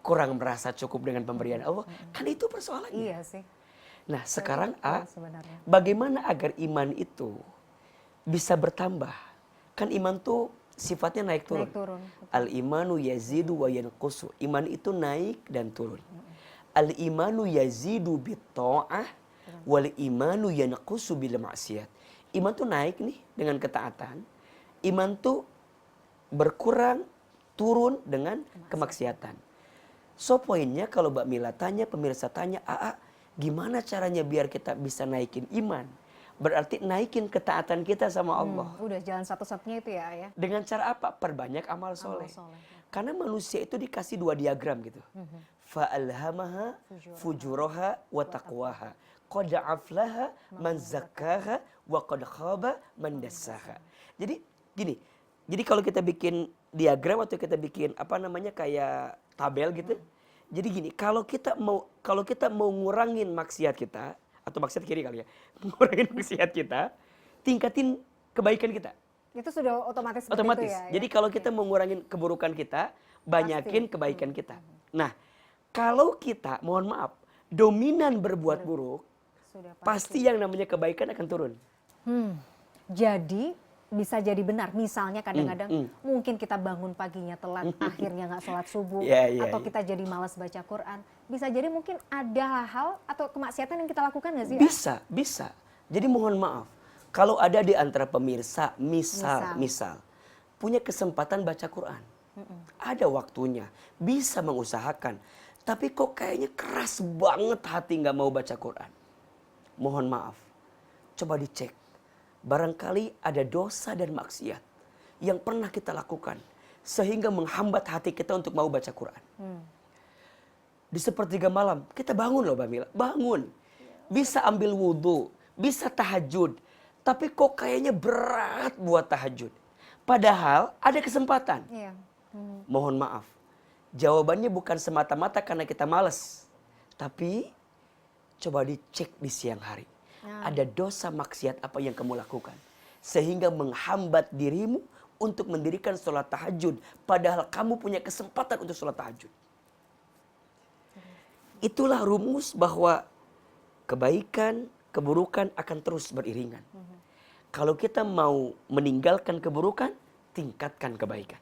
Speaker 3: kurang merasa cukup dengan pemberian Allah. Kan itu persoalannya.
Speaker 1: Iya sih.
Speaker 3: Nah sekarang
Speaker 1: Sebenarnya.
Speaker 3: bagaimana agar iman itu bisa bertambah? Kan iman tuh sifatnya naik turun.
Speaker 1: Naik turun.
Speaker 3: Al imanu yazidu wa yanqusu. Iman itu naik dan turun. Al imanu yazidu bit ta'ah wal imanu yanqusu bil ma'siyat. Iman tuh naik nih dengan ketaatan. Iman tuh berkurang turun dengan kemaksiatan. So poinnya kalau Mbak Mila tanya, pemirsa tanya, gimana caranya biar kita bisa naikin iman? Berarti naikin ketaatan kita sama Allah.
Speaker 1: Udah jalan satu-satunya itu ya.
Speaker 3: Dengan cara apa? Perbanyak amal soleh.
Speaker 1: soleh.
Speaker 3: Karena manusia itu dikasih 2 diagram gitu. Fa'alhamaha fujuraha wa taqwaha. Qad aflaha man zakkaha wa qad khaba man dassaha. Jadi gini. Jadi kalau kita bikin diagram atau kita bikin kayak tabel gitu. Jadi gini, kalau kita mau ngurangin maksiat kita atau maksiat kiri kali ya. Ngurangin maksiat kita, tingkatin kebaikan kita.
Speaker 1: Itu sudah otomatis seperti
Speaker 3: Otomatis.
Speaker 1: itu ya.
Speaker 3: Jadi kalau kita mau ngurangin keburukan kita, banyakin kebaikan kita. Nah, kalau kita, mohon maaf, dominan berbuat buruk,
Speaker 1: Sudah
Speaker 3: pasti yang namanya kebaikan akan turun.
Speaker 1: Jadi bisa jadi benar. Misalnya kadang-kadang mungkin kita bangun paginya telat, akhirnya nggak sholat subuh, atau kita jadi malas baca Quran. Bisa jadi mungkin ada hal atau kemaksiatan yang kita lakukan nggak sih?
Speaker 3: Bisa. Jadi mohon maaf, kalau ada di antara pemirsa, misal punya kesempatan baca Quran, ada waktunya, bisa mengusahakan, tapi kok kayaknya keras banget hati nggak mau baca Quran. Mohon maaf, coba dicek. Barangkali ada dosa dan maksiat yang pernah kita lakukan sehingga menghambat hati kita untuk mau baca Quran. Di sepertiga malam kita bangun loh Mbak Mila, bangun. Bisa ambil wudhu, bisa tahajud, tapi kok kayaknya berat buat tahajud. Padahal ada kesempatan.
Speaker 1: Iya.
Speaker 3: Mohon maaf, jawabannya bukan semata-mata karena kita malas, tapi coba dicek di siang hari. Ada dosa maksiat apa yang kamu lakukan sehingga menghambat dirimu untuk mendirikan sholat tahajud, padahal kamu punya kesempatan untuk sholat tahajud. Itulah rumus bahwa kebaikan, keburukan akan terus beriringan. Kalau kita mau meninggalkan keburukan, tingkatkan kebaikan.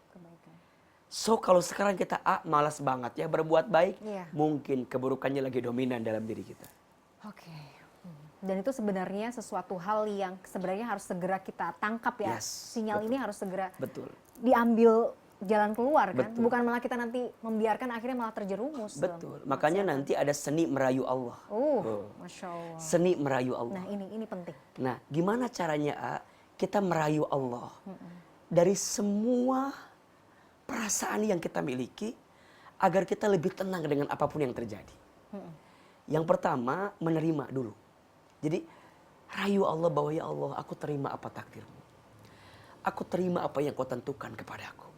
Speaker 3: So kalau sekarang kita malas banget ya berbuat baik, mungkin keburukannya lagi dominan dalam diri kita.
Speaker 1: Oke. Dan itu sebenarnya sesuatu hal yang sebenarnya harus segera kita tangkap ya. Sinyal ini harus segera diambil jalan keluar kan. Bukan malah kita nanti membiarkan akhirnya malah terjerumus.
Speaker 3: Betul. Makanya nanti ada seni merayu Allah.
Speaker 1: Masya Allah.
Speaker 3: Seni merayu Allah.
Speaker 1: Nah ini penting.
Speaker 3: Nah gimana caranya kita merayu Allah? Dari semua perasaan yang kita miliki agar kita lebih tenang dengan apapun yang terjadi. Yang pertama, menerima dulu. Jadi rayu Allah bahwa ya Allah, aku terima apa takdirmu. Aku terima apa yang kau tentukan kepadaku.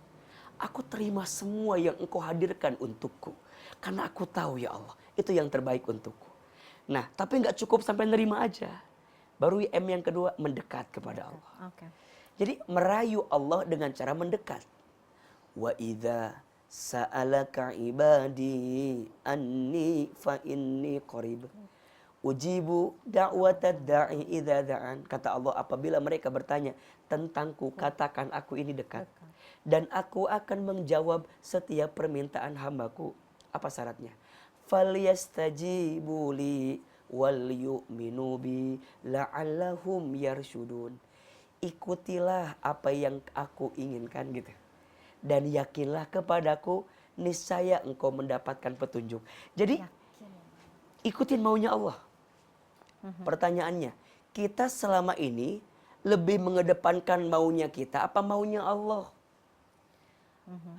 Speaker 3: Aku terima semua yang engkau hadirkan untukku. Karena aku tahu ya Allah, itu yang terbaik untukku. Nah, tapi gak cukup sampai nerima aja. Baru M yang kedua, mendekat kepada Allah. Jadi merayu Allah dengan cara mendekat. Wa idza sa'alaka ibadi anni fa inni qarib. Ujibu da'watad da'i idza da'an. Kata Allah, apabila mereka bertanya tentangku, katakan aku ini dekat. Dan aku akan menjawab setiap permintaan hambaku. Apa syaratnya? Falyastajibu li wal yu'minu bi la'allahum yarshudun. Ikutilah apa yang aku inginkan gitu. Dan yakinlah kepadaku, niscaya engkau mendapatkan petunjuk. Jadi ikutin maunya Allah. Pertanyaannya, kita selama ini lebih mengedepankan maunya kita apa maunya Allah?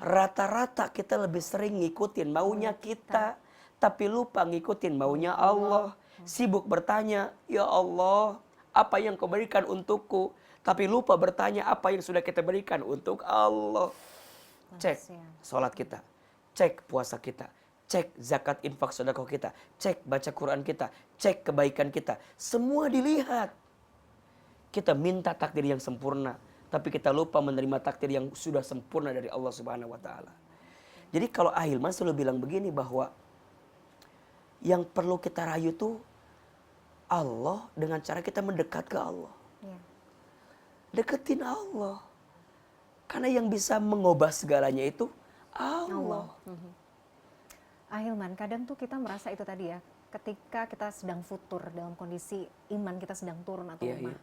Speaker 3: Rata-rata kita lebih sering ngikutin maunya kita, tapi lupa ngikutin maunya Allah. Sibuk bertanya, ya Allah, apa yang kau berikan untukku? Tapi lupa bertanya apa yang sudah kita berikan untuk Allah. Cek sholat kita, cek puasa kita, cek zakat infak sedekah kita, cek baca Quran kita, cek kebaikan kita, semua dilihat. Kita minta takdir yang sempurna, tapi kita lupa menerima takdir yang sudah sempurna dari Allah Subhanahu wa taala. Jadi kalau Ahilman selalu bilang begini, bahwa yang perlu kita rayu tuh Allah dengan cara kita mendekat ke Allah.
Speaker 1: Ya.
Speaker 3: Deketin Allah. Karena yang bisa mengubah segalanya itu Allah.
Speaker 1: Ahilman, kadang tuh kita merasa itu tadi ya, ketika kita sedang futur dalam kondisi iman kita sedang turun atau
Speaker 3: Iya,
Speaker 1: lemah.
Speaker 3: iya.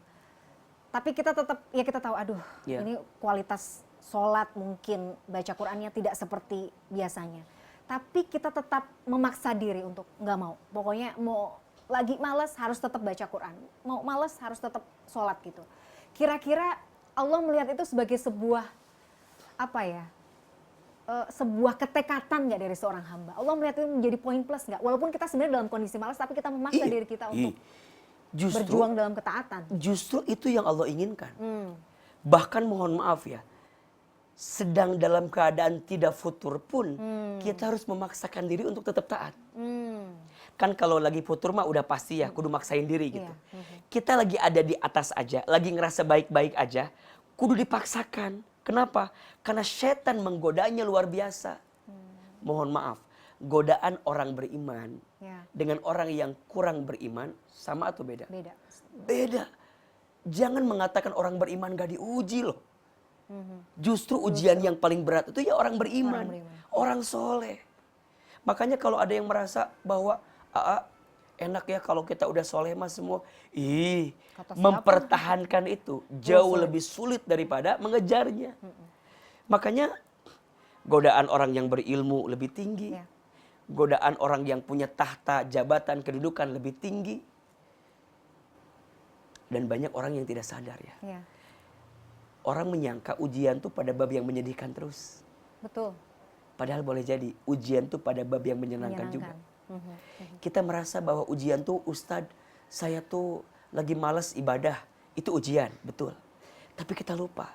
Speaker 1: Tapi kita tetap, ya kita tahu, aduh
Speaker 3: Iya.
Speaker 1: ini kualitas sholat mungkin baca Qurannya tidak seperti biasanya. Tapi kita tetap memaksa diri untuk nggak mau. Pokoknya mau lagi malas harus tetap baca Quran. Mau malas harus tetap sholat gitu. Kira-kira Allah melihat itu sebagai sebuah apa ya? Sebuah ketekatan nggak dari seorang hamba? Allah melihat itu menjadi poin plus nggak? Walaupun kita sebenarnya dalam kondisi malas, tapi kita memaksa diri kita untuk berjuang dalam ketaatan.
Speaker 3: Justru itu yang Allah inginkan. Bahkan mohon maaf ya, sedang dalam keadaan tidak futur pun kita harus memaksakan diri untuk tetap taat. Kan kalau lagi futur mah udah pasti ya, kudu maksain diri gitu. Kita lagi ada di atas aja, lagi ngerasa baik-baik aja, kudu dipaksakan. Kenapa? Karena setan menggodanya luar biasa. Mohon maaf, godaan orang beriman dengan orang yang kurang beriman sama atau beda?
Speaker 1: Beda.
Speaker 3: Beda. Jangan mengatakan orang beriman gak diuji loh. Justru ujian yang paling berat itu ya orang beriman, orang soleh. Makanya kalau ada yang merasa bahwa enak ya kalau kita udah soleh mas semua, mempertahankan itu jauh lebih sulit daripada mengejarnya. Makanya godaan orang yang berilmu lebih tinggi, godaan orang yang punya tahta, jabatan, kedudukan lebih tinggi. Dan banyak orang yang tidak sadar ya. Orang menyangka ujian tuh pada bab yang menyedihkan terus.
Speaker 1: Betul.
Speaker 3: Padahal boleh jadi ujian tuh pada bab yang menyenangkan juga. Kita merasa bahwa ujian tuh, Ustadz, saya tuh lagi malas ibadah. Itu ujian, betul. Tapi kita lupa,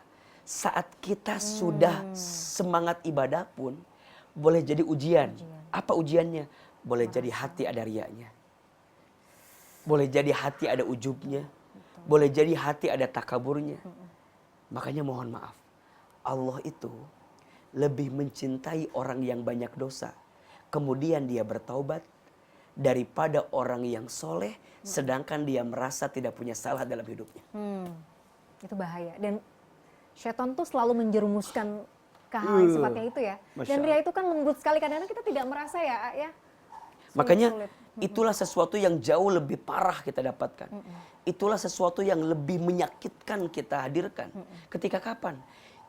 Speaker 3: saat kita sudah semangat ibadah pun, boleh jadi ujian. Apa ujiannya? Boleh jadi hati ada riaknya. Boleh jadi hati ada ujubnya. Boleh jadi hati ada takaburnya. Makanya mohon maaf, Allah itu lebih mencintai orang yang banyak dosa, kemudian dia bertaubat, daripada orang yang soleh, sedangkan dia merasa tidak punya salah dalam hidupnya.
Speaker 1: Itu bahaya. Dan syaitan tuh selalu menjerumuskan ke hal yang sifatnya itu ya. Dan ria itu kan lembut sekali, kadang-kadang kita tidak merasa ya.
Speaker 3: Makanya
Speaker 1: Sulit.
Speaker 3: itulah sesuatu yang jauh lebih parah kita dapatkan. Itulah sesuatu yang lebih menyakitkan kita hadirkan. Ketika kapan?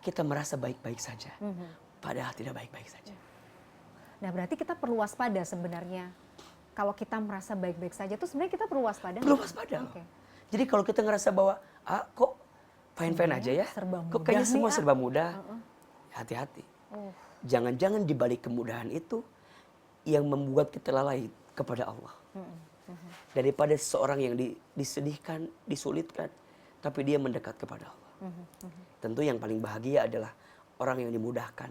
Speaker 3: Kita merasa baik-baik saja. Padahal tidak baik-baik saja.
Speaker 1: Nah berarti kita perlu waspada sebenarnya. Kalau kita merasa baik-baik saja tuh sebenarnya kita perlu waspada.
Speaker 3: Perlu waspada.
Speaker 1: Okay.
Speaker 3: Jadi kalau kita ngerasa bahwa, kok fine-fine aja ya. Kok kayaknya semua serba mudah. Hati-hati. Jangan-jangan di balik kemudahan itu yang membuat kita lalai kepada Allah. Daripada seseorang yang disedihkan, disulitkan, tapi dia mendekat kepada Allah. Tentu yang paling bahagia adalah orang yang dimudahkan,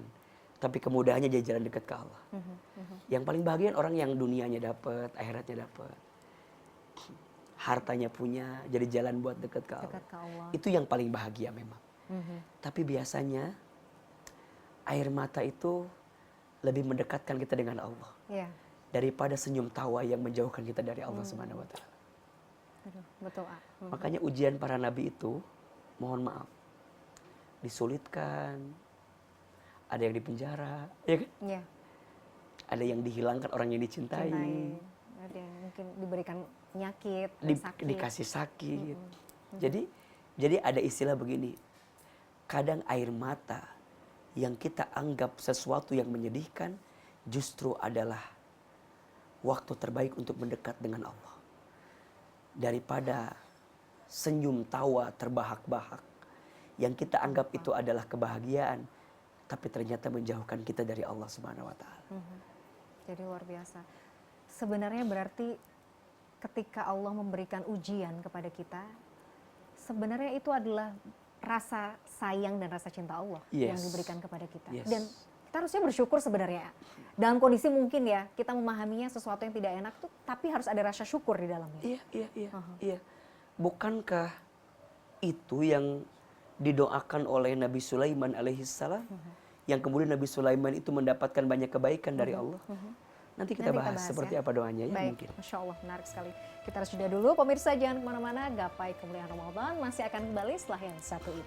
Speaker 3: tapi kemudahannya jadi jalan dekat ke Allah. Yang paling bahagia orang yang dunianya dapat, akhiratnya dapat, hartanya punya, jadi jalan buat dekat ke Allah. Itu yang paling bahagia memang. Tapi biasanya air mata itu lebih mendekatkan kita dengan Allah. Daripada senyum tawa yang menjauhkan kita dari Allah Subhanahu wa taala.
Speaker 1: Betul.
Speaker 3: Makanya ujian para nabi itu, mohon maaf, disulitkan, ada yang dipenjara, ya kan? Ada yang dihilangkan orang yang dicintai.
Speaker 1: Ada yang mungkin diberikan penyakit, sakit.
Speaker 3: Dikasih sakit. Jadi ada istilah begini, kadang air mata yang kita anggap sesuatu yang menyedihkan justru adalah waktu terbaik untuk mendekat dengan Allah. Daripada senyum tawa terbahak-bahak yang kita anggap itu adalah kebahagiaan, tapi ternyata menjauhkan kita dari Allah Subhanahu wa taala.
Speaker 1: Jadi luar biasa. Sebenarnya berarti ketika Allah memberikan ujian kepada kita, sebenarnya itu adalah rasa sayang dan rasa cinta Allah yang diberikan kepada kita. Dan Kita harusnya bersyukur sebenarnya. Dalam kondisi mungkin ya, kita memahaminya sesuatu yang tidak enak tuh, tapi harus ada rasa syukur di dalamnya.
Speaker 3: Iya. Bukankah itu yang didoakan oleh Nabi Sulaiman alaihissalam, yang kemudian Nabi Sulaiman itu mendapatkan banyak kebaikan dari Allah? Nanti kita bahas seperti
Speaker 1: ya.
Speaker 3: apa doanya ya.
Speaker 1: Baik,
Speaker 3: mungkin.
Speaker 1: Masya Allah, menarik sekali. Kita harus jeda dulu, pemirsa jangan kemana-mana. Gapai Kemuliaan Ramadan masih akan kembali setelah yang satu ini.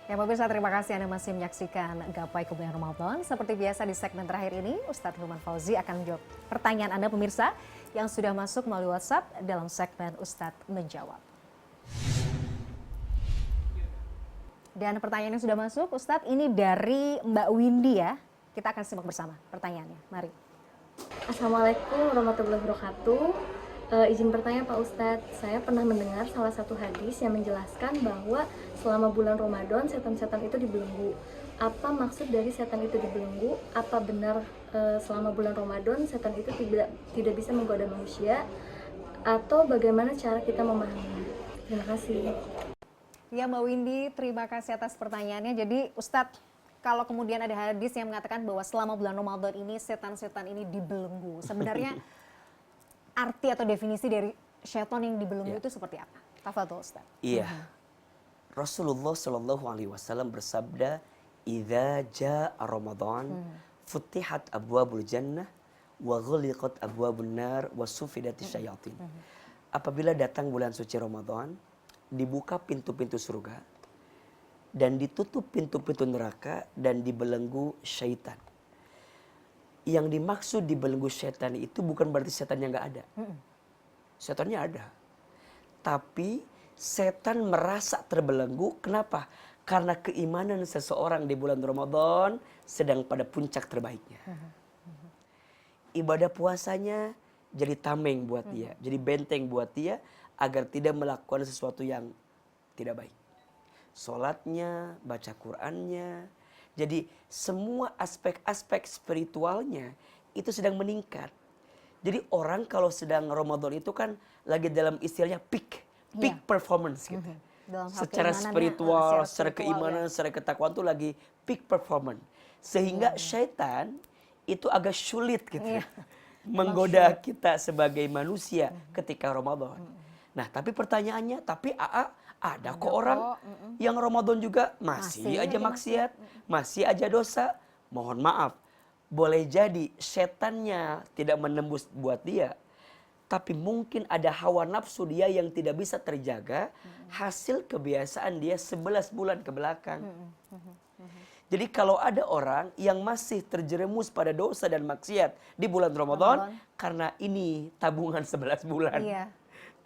Speaker 1: Ya pemirsa, terima kasih Anda masih menyaksikan Gapai Kemuliaan Ramadan. Seperti biasa di segmen terakhir ini, Ustadz Hilman Fauzi akan menjawab pertanyaan Anda pemirsa yang sudah masuk melalui WhatsApp dalam segmen Ustadz Menjawab. Dan pertanyaan yang sudah masuk, Ustadz, ini dari Mbak Windy ya. Kita akan simak bersama pertanyaannya. Mari.
Speaker 4: Assalamualaikum warahmatullahi wabarakatuh. Izin bertanya Pak Ustadz, saya pernah mendengar salah satu hadis yang menjelaskan bahwa selama bulan Ramadan setan-setan itu dibelenggu. Apa maksud dari setan itu dibelenggu? Apa benar selama bulan Ramadan setan itu tidak bisa menggoda manusia? Atau bagaimana cara kita memahaminya? Terima kasih.
Speaker 1: Ya Mbak Windy, terima kasih atas pertanyaannya. Jadi Ustadz, kalau kemudian ada hadis yang mengatakan bahwa selama bulan Ramadan ini setan-setan ini dibelenggu, sebenarnya arti atau definisi dari syaitan yang dibelenggu itu seperti apa? Tafadhol Ustaz.
Speaker 3: Iya. Rasulullah Shallallahu Alaihi Wasallam bersabda, "Idza jaa Ramadan, futihat abwabul jannah, wa ghuliqat abwabun nar, wa sufidatis syayatin." Apabila datang bulan suci Ramadan, dibuka pintu-pintu surga dan ditutup pintu-pintu neraka dan dibelenggu syaitan. Yang dimaksud dibelenggu setan itu bukan berarti setannya nggak ada. Setannya ada. Tapi setan merasa terbelenggu. Kenapa? Karena keimanan seseorang di bulan Ramadan sedang pada puncak terbaiknya. Ibadah puasanya jadi tameng buat dia. Jadi benteng buat dia agar tidak melakukan sesuatu yang tidak baik. Sholatnya, baca Qur'annya. Jadi semua aspek-aspek spiritualnya itu sedang meningkat. Jadi orang kalau sedang Ramadan itu kan lagi dalam istilahnya peak performance gitu. Secara spiritual, secara keimanan, secara ketakwaan itu lagi peak performance. Sehingga syaitan itu agak sulit gitu menggoda kita sebagai manusia ketika Ramadan. Nah, tapi pertanyaannya, tapi ada kok orang yang Ramadan juga masih aja maksiat, masih aja dosa. Mohon maaf, boleh jadi setannya tidak menembus buat dia, tapi mungkin ada hawa nafsu dia yang tidak bisa terjaga, hasil kebiasaan dia 11 bulan ke belakang. Jadi kalau ada orang yang masih terjerumus pada dosa dan maksiat di bulan Ramadan, karena ini tabungan 11 bulan.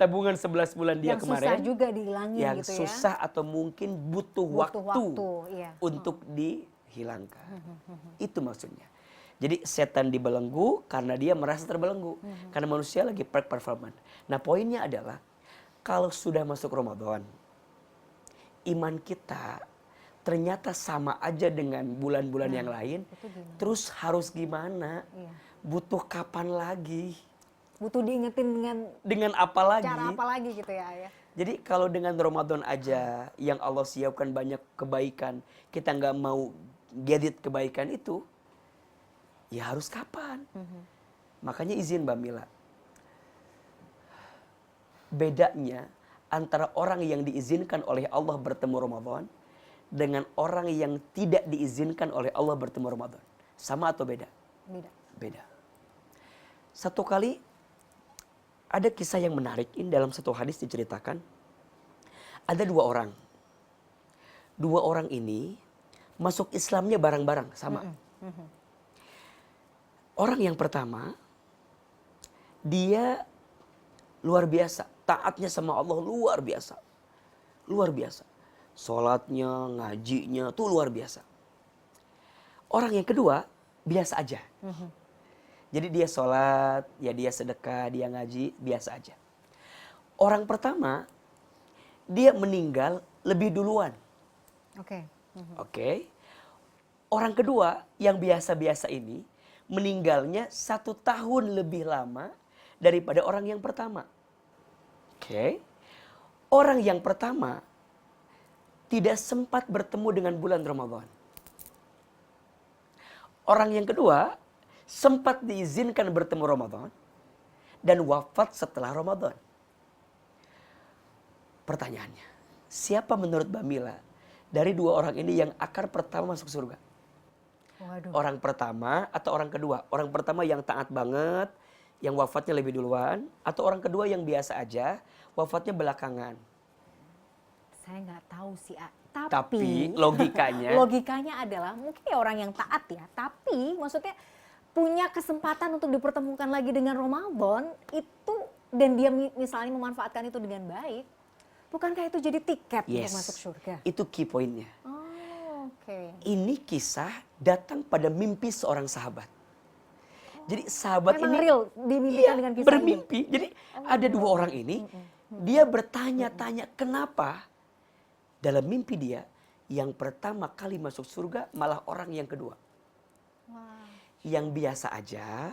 Speaker 3: Tabungan 11 bulan dia
Speaker 1: yang
Speaker 3: kemarin.
Speaker 1: Yang susah juga dihilangin
Speaker 3: yang
Speaker 1: gitu ya.
Speaker 3: Yang susah atau mungkin butuh waktu untuk dihilangkan. Itu maksudnya. Jadi setan dibelenggu karena dia merasa terbelenggu. Karena manusia lagi peak performance. Nah poinnya adalah, kalau sudah masuk Ramadan, iman kita ternyata sama aja dengan bulan-bulan yang lain. Terus harus gimana? Butuh kapan lagi?
Speaker 1: Butuh diingetin
Speaker 3: dengan apa lagi?
Speaker 1: Cara apa lagi gitu ya.
Speaker 3: Jadi kalau dengan Ramadan aja yang Allah siapkan banyak kebaikan, kita nggak mau gadget kebaikan itu, ya harus kapan? Makanya izin Mbak Mila, bedanya antara orang yang diizinkan oleh Allah bertemu Ramadan dengan orang yang tidak diizinkan oleh Allah bertemu Ramadan, sama atau beda? Beda. Satu kali ada kisah yang menarik, ini dalam satu hadis diceritakan. Ada dua orang. Dua orang ini masuk Islamnya bareng-bareng, sama. Orang yang pertama, dia luar biasa. Taatnya sama Allah luar biasa. Luar biasa. Sholatnya, ngajinya tuh luar biasa. Orang yang kedua, biasa aja. Jadi dia sholat, ya dia sedekah, dia ngaji, biasa aja. Orang pertama, dia meninggal lebih duluan.
Speaker 1: Oke.
Speaker 3: Oke. Orang kedua yang biasa-biasa ini meninggalnya 1 tahun lebih lama daripada orang yang pertama. Oke. Orang yang pertama tidak sempat bertemu dengan bulan Ramadan. Orang yang kedua sempat diizinkan bertemu Ramadan dan wafat setelah Ramadan. Pertanyaannya, siapa menurut Mbak Mila dari 2 orang ini yang akan pertama masuk surga?
Speaker 1: Waduh.
Speaker 3: Orang pertama atau orang kedua? Orang pertama yang taat banget, yang wafatnya lebih duluan, atau orang kedua yang biasa aja, wafatnya belakangan?
Speaker 1: Saya nggak tahu sih, A.
Speaker 3: Tapi logikanya,
Speaker 1: logikanya adalah mungkin ya orang yang taat ya, tapi maksudnya punya kesempatan untuk dipertemukan lagi dengan Ramadan itu, dan dia misalnya memanfaatkan itu dengan baik, bukankah itu jadi tiket
Speaker 3: yes,
Speaker 1: untuk masuk surga?
Speaker 3: itu key pointnya.
Speaker 1: Oh, oke.
Speaker 3: Ini kisah datang pada mimpi seorang sahabat. Jadi sahabat
Speaker 1: Memang
Speaker 3: ini
Speaker 1: real dimimpikan dengan kisah
Speaker 3: bermimpi. Jadi ada 2 orang ini, dia bertanya-tanya kenapa dalam mimpi dia yang pertama kali masuk surga malah orang yang kedua.
Speaker 1: Wah.
Speaker 3: Yang biasa aja,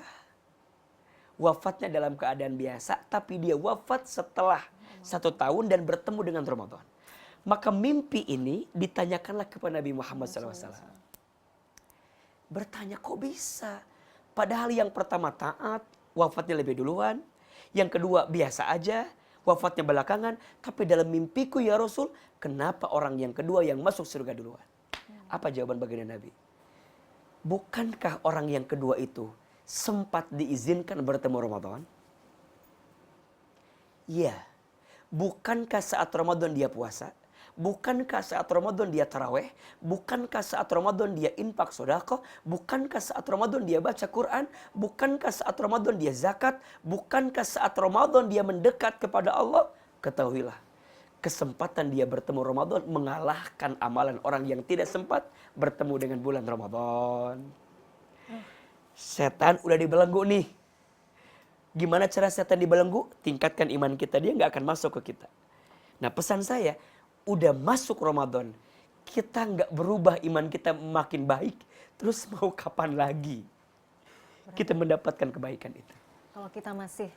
Speaker 3: wafatnya dalam keadaan biasa, tapi dia wafat setelah 1 tahun dan bertemu dengan Ramadan. Maka mimpi ini ditanyakanlah kepada Nabi Muhammad SAW. Bertanya, kok bisa? Padahal yang pertama taat, wafatnya lebih duluan. Yang kedua biasa aja, wafatnya belakangan. Tapi dalam mimpiku ya Rasul, kenapa orang yang kedua yang masuk surga duluan? Apa jawaban baginda Nabi? Bukankah orang yang kedua itu sempat diizinkan bertemu Ramadan? Iya. Bukankah saat Ramadan dia puasa? Bukankah saat Ramadan dia taraweh? Bukankah saat Ramadan dia infak sedekah? Bukankah saat Ramadan dia baca Quran? Bukankah saat Ramadan dia zakat? Bukankah saat Ramadan dia mendekat kepada Allah? Ketahuilah, kesempatan dia bertemu Ramadan mengalahkan amalan orang yang tidak sempat bertemu dengan bulan Ramadan. Setan udah dibelenggu nih. Gimana cara setan dibelenggu? Tingkatkan iman kita, dia nggak akan masuk ke kita. Nah, pesan saya, udah masuk Ramadan, kita nggak berubah, iman kita makin baik, terus mau kapan lagi kita mendapatkan kebaikan itu?
Speaker 1: Kalau kita masih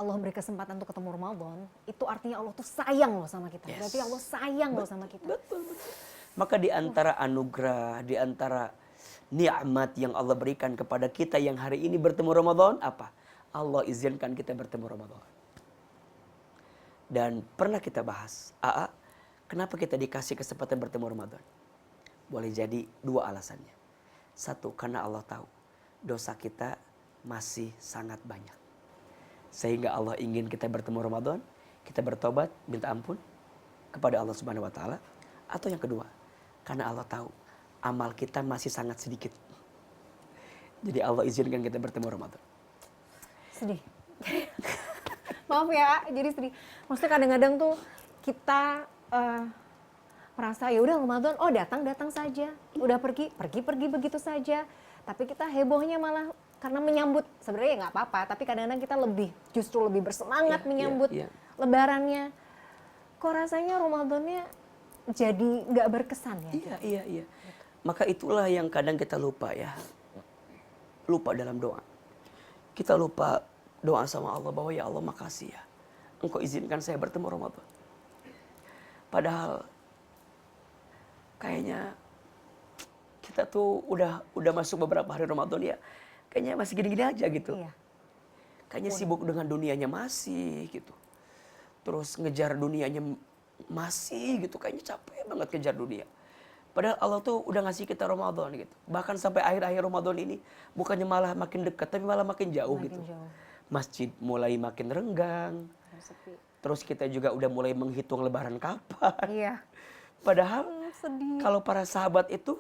Speaker 1: Allah beri kesempatan untuk ketemu Ramadan, itu artinya Allah tuh sayang loh sama kita.
Speaker 3: Yes.
Speaker 1: Berarti Allah sayang loh sama kita.
Speaker 3: Betul. Maka di antara anugerah, di antara nikmat yang Allah berikan kepada kita yang hari ini bertemu Ramadan, apa? Allah izinkan kita bertemu Ramadan. Dan pernah kita bahas, kenapa kita dikasih kesempatan bertemu Ramadan? Boleh jadi 2 alasannya. 1, karena Allah tahu dosa kita masih sangat banyak. Sehingga Allah ingin kita bertemu Ramadan, kita bertobat, minta ampun kepada Allah Subhanahu wa taala. Atau yang kedua, karena Allah tahu amal kita masih sangat sedikit. Jadi Allah izinkan kita bertemu Ramadan.
Speaker 1: Sedih. Maaf ya, jadi sedih. Maksudnya kadang-kadang tuh kita merasa ya udah Ramadan, oh datang saja, udah pergi begitu saja. Tapi kita hebohnya malah karena menyambut, sebenarnya ya nggak apa-apa, tapi kadang-kadang kita justru lebih bersemangat menyambut Lebarannya. Kok rasanya Ramadannya jadi nggak berkesan ya?
Speaker 3: Iya. Maka itulah yang kadang kita lupa ya. Lupa dalam doa. Kita lupa doa sama Allah bahwa ya Allah makasih ya, Engkau izinkan saya bertemu Ramadan. Padahal kayaknya kita tuh udah masuk beberapa hari Ramadan ya, kayaknya masih gini-gini aja gitu.
Speaker 1: Iya.
Speaker 3: Kayaknya sibuk dengan dunianya masih gitu. Terus ngejar dunianya masih gitu, kayaknya capek banget kejar dunia. Padahal Allah tuh udah ngasih kita Ramadan gitu. Bahkan sampai akhir-akhir Ramadan ini bukannya malah makin dekat, tapi malah makin jauh gitu. Masjid mulai makin renggang. Terus kita juga udah mulai menghitung lebaran kapan.
Speaker 1: Iya.
Speaker 3: Padahal
Speaker 1: sedih.
Speaker 3: kalau para sahabat itu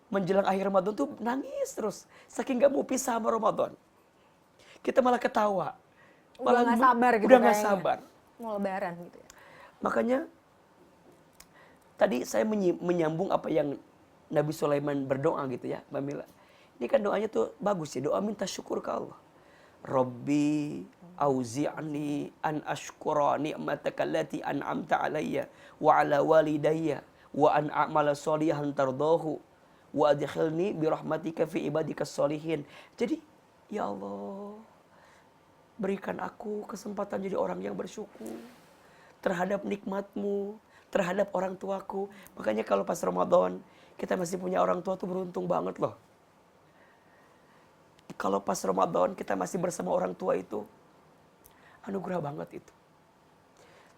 Speaker 3: menjelang akhir Ramadan tuh nangis terus. Saking gak mau pisah sama Ramadan. Kita malah ketawa.
Speaker 1: Udah gak sabar gitu.
Speaker 3: Udah gak sabar.
Speaker 1: Mau lebaran gitu ya.
Speaker 3: Makanya tadi saya menyambung apa yang Nabi Sulaiman berdoa gitu ya, Mbak Mila. Ini kan doanya tuh bagus ya, doa minta syukur ke Allah. Rabbi auzi'ni an ashkura ni'mataka allati an'amta alayya wa ala walidayya wa an a'mala sholihan tardahu wa adkhilni bi rahmatika fi ibadikas sholihin. Jadi ya Allah, berikan aku kesempatan jadi orang yang bersyukur terhadap nikmat-Mu, terhadap orang tuaku. Makanya kalau pas Ramadan kita masih punya orang tua tuh beruntung banget loh. Kalau pas Ramadan kita masih bersama orang tua itu anugerah banget itu.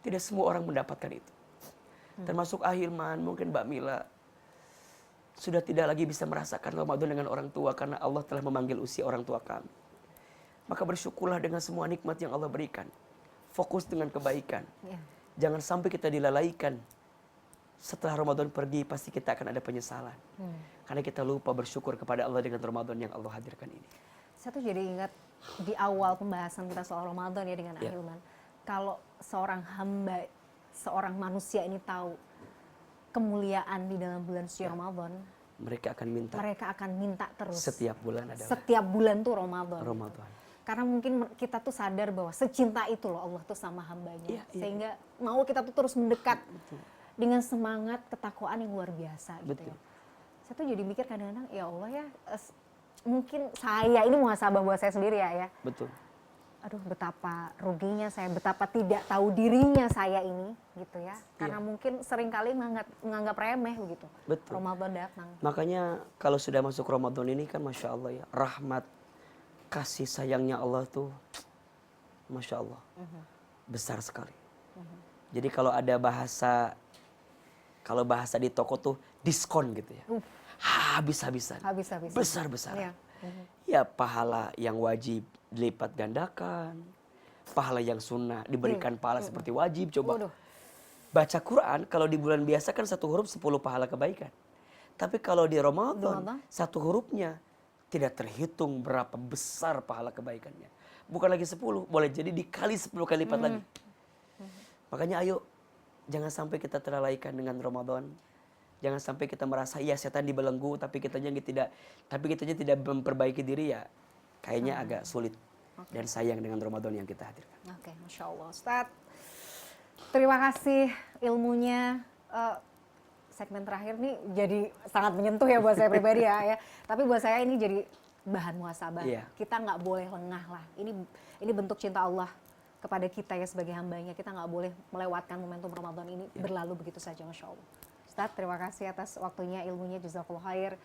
Speaker 3: Tidak semua orang mendapatkan itu. Termasuk Ahilman, mungkin Mbak Mila sudah tidak lagi bisa merasakan Ramadan dengan orang tua karena Allah telah memanggil usia orang tua kami. Maka bersyukurlah dengan semua nikmat yang Allah berikan. Fokus dengan kebaikan.
Speaker 1: Ya.
Speaker 3: Jangan sampai kita dilalaikan. Setelah Ramadan pergi pasti kita akan ada penyesalan. Karena kita lupa bersyukur kepada Allah dengan Ramadan yang Allah hadirkan ini.
Speaker 1: Saya tuh jadi ingat di awal pembahasan kita soal Ramadan ya dengan
Speaker 3: Ya.
Speaker 1: Ahilman. Kalau seorang hamba, seorang manusia ini tahu kemuliaan di dalam bulan suci Ramadan,
Speaker 3: Mereka akan minta
Speaker 1: mereka akan minta terus.
Speaker 3: setiap bulan adalah
Speaker 1: Setiap bulan tuh Ramadan.
Speaker 3: Ramadan.
Speaker 1: Karena mungkin kita tuh sadar bahwa secinta itu loh Allah tuh sama hambanya.
Speaker 3: Iya, iya.
Speaker 1: Sehingga mau kita tuh terus mendekat dengan semangat ketakwaan yang luar biasa gitu
Speaker 3: Betul.
Speaker 1: ya. Saya tuh jadi mikir kadang-kadang ya Allah ya, mungkin saya ini muhasabah buat saya sendiri ya.
Speaker 3: Betul.
Speaker 1: Aduh betapa ruginya saya, betapa tidak tahu dirinya saya ini gitu ya. Karena mungkin seringkali menganggap remeh begitu.
Speaker 3: Betul.
Speaker 1: Ramadan datang.
Speaker 3: Makanya kalau sudah masuk Ramadan ini kan Masya Allah ya, rahmat kasih sayangnya Allah tuh Masya Allah besar sekali. Jadi kalau ada bahasa di toko tuh diskon gitu ya, habis-habisan,
Speaker 1: Habis-habisan.
Speaker 3: besar-besaran.
Speaker 1: Iya.
Speaker 3: Ya pahala yang wajib dilipat gandakan, pahala yang sunnah diberikan pahala seperti wajib. Coba
Speaker 1: Waduh.
Speaker 3: baca Quran kalau di bulan biasa kan 1 huruf 10 pahala kebaikan. Tapi kalau di Ramadan
Speaker 1: Ramadan?
Speaker 3: 1 hurufnya tidak terhitung berapa besar pahala kebaikannya. Bukan lagi 10, boleh jadi dikali 10 kali lipat lagi. Makanya ayo jangan sampai kita terlalaikan dengan Ramadan. Jangan sampai kita merasa ya setan dibelenggu tapi kitanya tidak memperbaiki diri ya. Kayaknya agak sulit dan sayang dengan Ramadan yang kita hadirkan.
Speaker 1: Oke, Masya Allah. Ustadz, terima kasih ilmunya. Segmen terakhir nih jadi sangat menyentuh ya buat saya pribadi ya. Tapi buat saya ini jadi bahan muhasabah.
Speaker 3: Iya.
Speaker 1: Kita nggak boleh lengah lah. Ini bentuk cinta Allah kepada kita ya sebagai hambanya. Kita nggak boleh melewatkan momentum Ramadan ini berlalu begitu saja, Masya Allah. Ustadz, terima kasih atas waktunya, ilmunya, jazakallahu khair.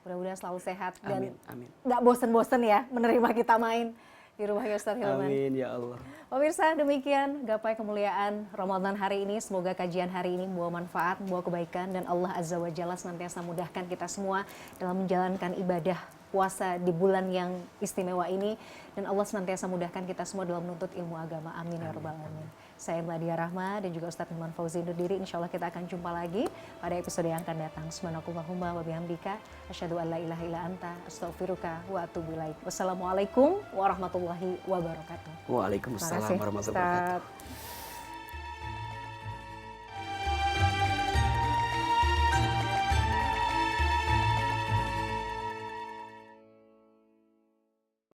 Speaker 1: Mudah-mudahan selalu sehat dan
Speaker 3: Amin.
Speaker 1: nggak bosen-bosen ya menerima kita main di rumahnya Ustadz Hilman.
Speaker 3: Amin ya Allah.
Speaker 1: Pemirsa, demikian gapai kemuliaan Ramadan hari ini. Semoga kajian hari ini membawa manfaat, membawa kebaikan, dan Allah Azza wa Jalla senantiasa mudahkan kita semua dalam menjalankan ibadah puasa di bulan yang istimewa ini. Dan Allah senantiasa mudahkan kita semua dalam menuntut ilmu agama. Amin ya rabbal alamin. Saya Mladia Rahma dan juga Ustadz Hilman Fauzi undur diri. Insya Allah kita akan jumpa lagi pada episode yang akan datang. Subhanakallahumma wa bihamdika asyhadu an la ilaha illa anta astaghfiruka wa atubu ilaik. Wassalamualaikum warahmatullahi wabarakatuh.
Speaker 3: Waalaikumsalam
Speaker 1: Terima kasih,
Speaker 3: warahmatullahi wabarakatuh.
Speaker 1: Ustadz.